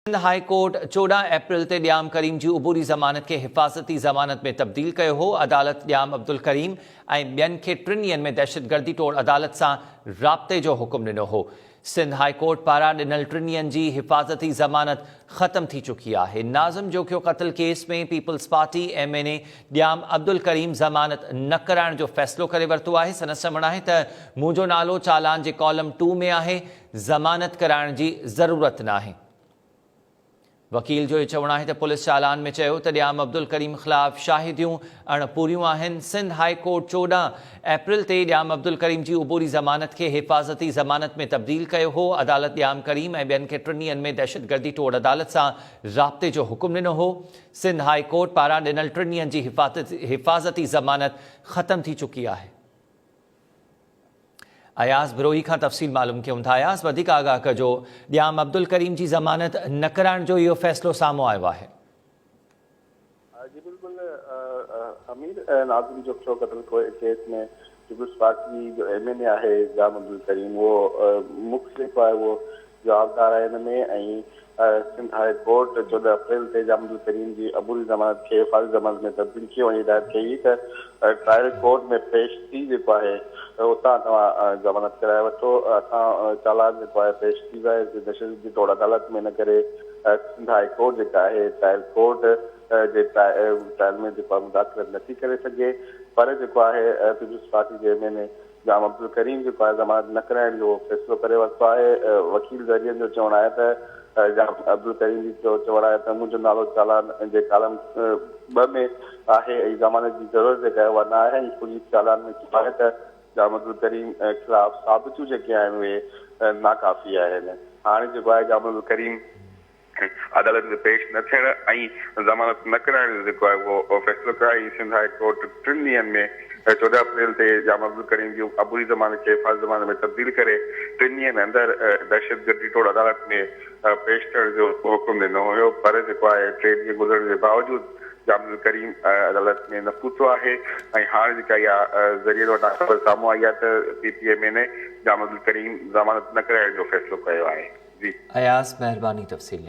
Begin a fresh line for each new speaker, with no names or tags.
Sindh high court 14 अप्रैल ते ॾियाम करीम जी उबूरी ज़मानत खे हिफ़ाज़ती ज़मानत में तब्दील कयो हो। अदालत ॾियाम अब्दुल करीम ऐं ॿियनि खे 3 ॾींहनि में दहशतगर्दी तोड़ अदालत सां राब्ते जो हुकुम ॾिनो हो। सिंध हाई कोर्ट पारां ॾिनल 3 ॾींहनि जी हिफ़ाज़ती ज़मानत ख़त्म थी चुकी आहे। नाज़िम जोखियो क़त्ल केस में peoples party MNA ॾियाम Abdul Karim ज़मानत न कराइण जो फ़ैसिलो करे वरितो आहे। संदसि चवणु आहे त मुंहिंजो नालो चालान जे कॉलम 2 में आहे, ज़मानत कराइण जी ज़रूरत न आहे। वकील जो चवणु आहे त पुलिस चालान में चयो त ॾियाम अब्दुल करीम ख़िलाफ़ शाहिदियूं अणपूरियूं आहिनि। सिंध हाई कोर्ट 14 अप्रैल ते ॾियाम अब्दुल करीम जी उबूरी ज़मानत खे हिफ़ाज़ती ज़मानत में तब्दील कयो हो। अदालत ॾियाम करीम ऐं ॿियनि खे 3 ॾींहनि में दहशतगर्दी तोड़ अदालत सां राब्ते जो हुकुम ॾिनो हो। सिंध हाई कोर्ट पारां ॾिनल 3 ॾींहनि जी हिफ़ाज़ती ज़मानत ख़त्म थी चुकी आहे। अयाज़ बिरोही खां तफ़सील मालूम कयूं था। अयाज़ वधीक आगाह कजो, ॾियाम अब्दुल करीम जी ज़मानत न कराइण जो इहो फ़ैसिलो साम्हूं आयो आहे।
जी बिल्कुल अमीर नाज़िम जोखियो क़त्ल केस में पीपल्स पार्टी जो MNA आहे ॾियाम अब्दुल करीम, वो मुख़्तलिफ़ आहे, वो जवाबदार आहे हिन में। ऐं सिंध हाई कोर्ट 14 अप्रैल ते ॾियाम अब्दुल करीम जी अबूरी ज़मानत खे हिफ़ाज़ती ज़मानत में तब्दील कयो ऐं हिदायत कई त ट्रायल कोर्ट में पेश थी जेको आहे उतां तव्हां ज़मानत कराए वठो। असां चालान जेको आहे पेश थी वियो आहे दहशतगर्दी तोड़ अदालत में, इन करे सिंध हाई कोर्ट जेका आहे ट्रायल कोर्ट जे ट्रायल में जेको आहे मुदाख़लत नथी करे सघे। पर जेको आहे पीपल्स पार्टी जे MNA ॾियाम अब्दुल करीम जेको आहे ज़मानत न कराइण जो फ़ैसिलो करे वरितो आहे। वकील ज़रियनि जो चवणु आहे त ॾियाम अब्दुल करीम जी चवणु आहे त मुंहिंजो नालो चालान जे कॉलम 2 में आहे ऐं ज़मानत जी ज़रूरत जेका आहे उहा न आहे। ऐं पुलिस चालान में चयो आहे त ॾियाम अब्दुल करीम ख़िलाफ़ साबितियूं जेके आहिनि उहे नाकाफ़ी आहिनि। हाणे जेको आहे ॾियाम अब्दुल करीम अदालत में पेश न थियण ऐं ज़मानत न कराइण जो जेको आहे उहो फ़ैसिलो कराई। सिंध हाई कोर्ट 3 ॾींहनि में 14 अप्रैल ते ॾियाम अब्दुल करीम जी अबूरी ज़मानत खे हिफ़ाज़ती ज़मानत में तब्दील करे 3 ॾींहनि अंदरि दहशतगर्दी तोड़ अदालत में पेश थियण जो हुकुम ॾिनो हुयो। पर जेको आहे 3 ॾींहं गुज़रण जे बावजूदि ॾियाम अब्दुल करीम अदालत में न पहुतो आहे। ऐं हाणे जेका इहा ज़रिए वटां ख़बर साम्हूं आई आहे त PPMA ॾियाम अब्दुल करीम ज़मानत न कराइण जो फ़ैसिलो कयो आहे। जी
अयाज़, महिरबानी तफ़सील।